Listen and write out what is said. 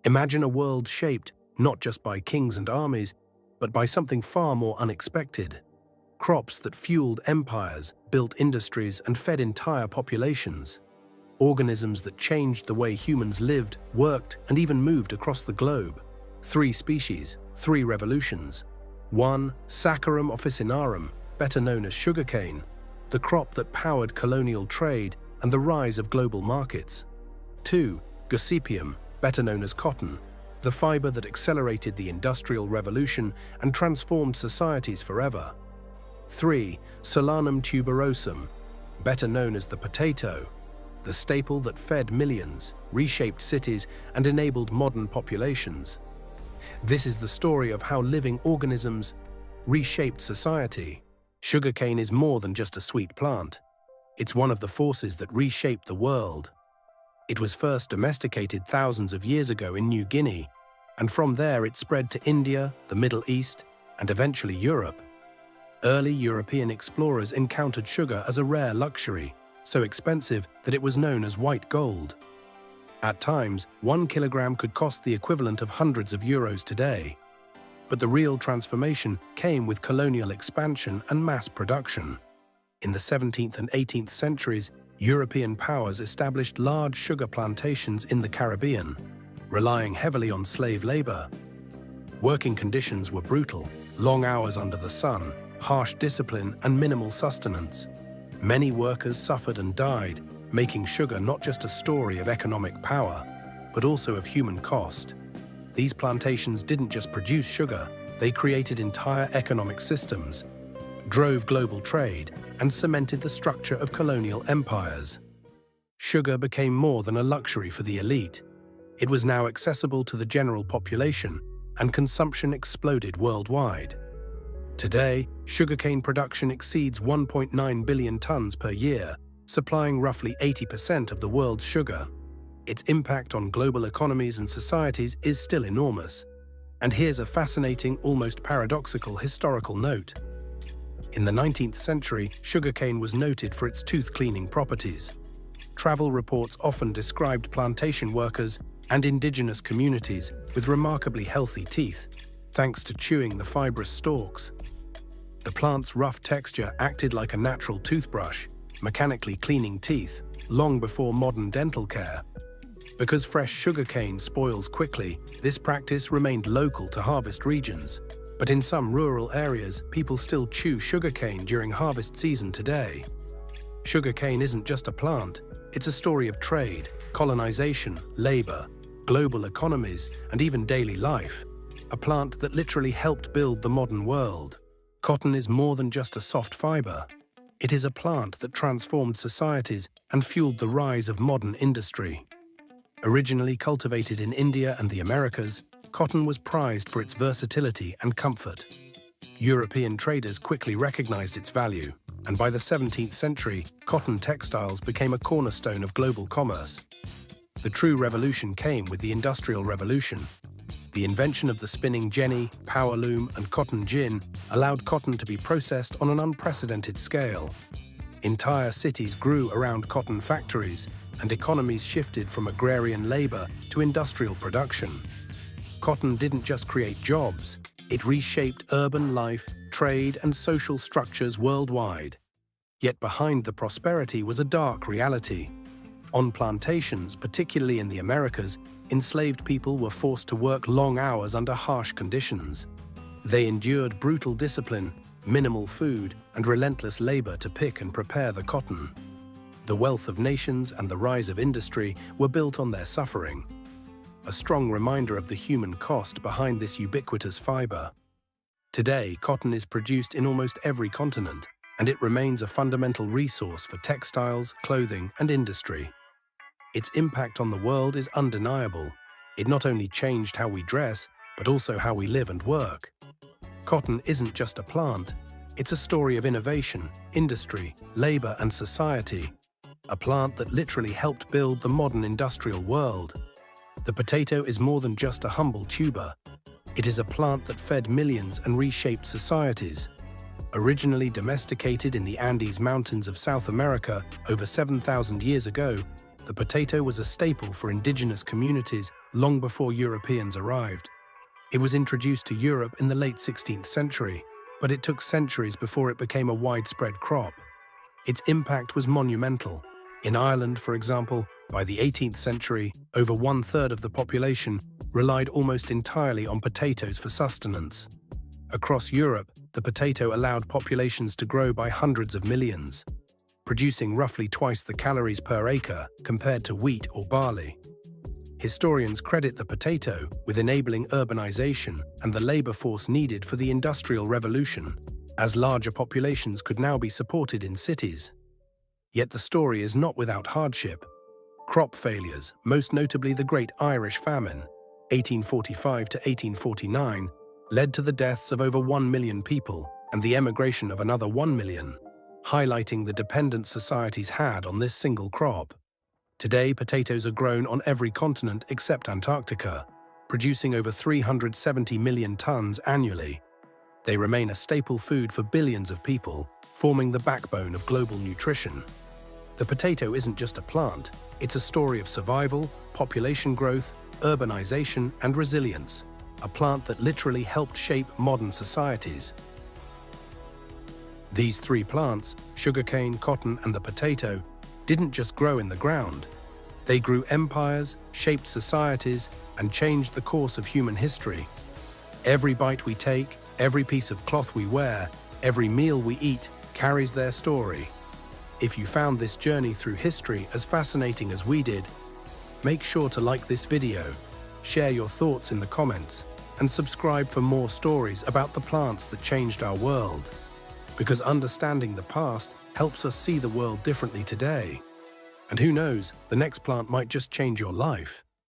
Imagine a world shaped not just by kings and armies, but by something far more unexpected. Crops that fueled empires, built industries, and fed entire populations. Organisms that changed the way humans lived, worked, and even moved across the globe. 3 species, 3 revolutions. 1. Saccharum officinarum, better known as sugarcane, the crop that powered colonial trade and the rise of global markets. 2. Gossypium, better known as cotton, the fiber that accelerated the Industrial Revolution and transformed societies forever. 3. Solanum tuberosum, better known as the potato, the staple that fed millions, reshaped cities, and enabled modern populations. This is the story of how living organisms reshaped society. Sugarcane is more than just a sweet plant. It's one of the forces that reshaped the world. It was first domesticated thousands of years ago in New Guinea, and from there it spread to India, the Middle East, and eventually Europe. Early European explorers encountered sugar as a rare luxury, so expensive that it was known as white gold. At times, 1 kilogram could cost the equivalent of hundreds of euros today. But the real transformation came with colonial expansion and mass production. In the 17th and 18th centuries, European powers established large sugar plantations in the Caribbean, relying heavily on slave labor. Working conditions were brutal, long hours under the sun, harsh discipline, and minimal sustenance. Many workers suffered and died, making sugar not just a story of economic power, but also of human cost. These plantations didn't just produce sugar, they created entire economic systems, drove global trade, and cemented the structure of colonial empires. Sugar became more than a luxury for the elite. It was now accessible to the general population, and consumption exploded worldwide. Today, sugarcane production exceeds 1.9 billion tons per year, supplying roughly 80% of the world's sugar. Its impact on global economies and societies is still enormous. And here's a fascinating, almost paradoxical historical note. In the 19th century, sugarcane was noted for its tooth-cleaning properties. Travel reports often described plantation workers and indigenous communities with remarkably healthy teeth, thanks to chewing the fibrous stalks. The plant's rough texture acted like a natural toothbrush, mechanically cleaning teeth, long before modern dental care. Because fresh sugarcane spoils quickly, this practice remained local to harvest regions. But in some rural areas, people still chew sugarcane during harvest season today. Sugarcane isn't just a plant, it's a story of trade, colonization, labor, global economies, and even daily life. A plant that literally helped build the modern world. Cotton is more than just a soft fiber. It is a plant that transformed societies and fueled the rise of modern industry. Originally cultivated in India and the Americas, cotton was prized for its versatility and comfort. European traders quickly recognized its value, and by the 17th century, cotton textiles became a cornerstone of global commerce. The true revolution came with the Industrial Revolution. The invention of the spinning jenny, power loom, and cotton gin allowed cotton to be processed on an unprecedented scale. Entire cities grew around cotton factories, and economies shifted from agrarian labor to industrial production. Cotton didn't just create jobs, it reshaped urban life, trade, and social structures worldwide. Yet behind the prosperity was a dark reality. On plantations, particularly in the Americas, enslaved people were forced to work long hours under harsh conditions. They endured brutal discipline, minimal food, and relentless labor to pick and prepare the cotton. The wealth of nations and the rise of industry were built on their suffering. A strong reminder of the human cost behind this ubiquitous fiber. Today, cotton is produced in almost every continent, and it remains a fundamental resource for textiles, clothing, and industry. Its impact on the world is undeniable. It not only changed how we dress, but also how we live and work. Cotton isn't just a plant, it's a story of innovation, industry, labor, and society. A plant that literally helped build the modern industrial world. The potato is more than just a humble tuber. It is a plant that fed millions and reshaped societies. Originally domesticated in the Andes Mountains of South America over 7,000 years ago, the potato was a staple for indigenous communities long before Europeans arrived. It was introduced to Europe in the late 16th century, but it took centuries before it became a widespread crop. Its impact was monumental. In Ireland, for example, by the 18th century, over 1/3 of the population relied almost entirely on potatoes for sustenance. Across Europe, the potato allowed populations to grow by hundreds of millions, producing roughly twice the calories per acre compared to wheat or barley. Historians credit the potato with enabling urbanization and the labor force needed for the Industrial Revolution, as larger populations could now be supported in cities. Yet the story is not without hardship. Crop failures, most notably the Great Irish Famine, 1845 to 1849, led to the deaths of over 1 million people and the emigration of another 1 million, highlighting the dependence societies had on this single crop. Today, potatoes are grown on every continent except Antarctica, producing over 370 million tons annually. They remain a staple food for billions of people, forming the backbone of global nutrition. The potato isn't just a plant, it's a story of survival, population growth, urbanization, and resilience, a plant that literally helped shape modern societies. These three plants, sugarcane, cotton, and the potato, didn't just grow in the ground. They grew empires, shaped societies, and changed the course of human history. Every bite we take, every piece of cloth we wear, every meal we eat carries their story. If you found this journey through history as fascinating as we did, make sure to like this video, share your thoughts in the comments, and subscribe for more stories about the plants that changed our world. Because understanding the past helps us see the world differently today. And who knows, the next plant might just change your life.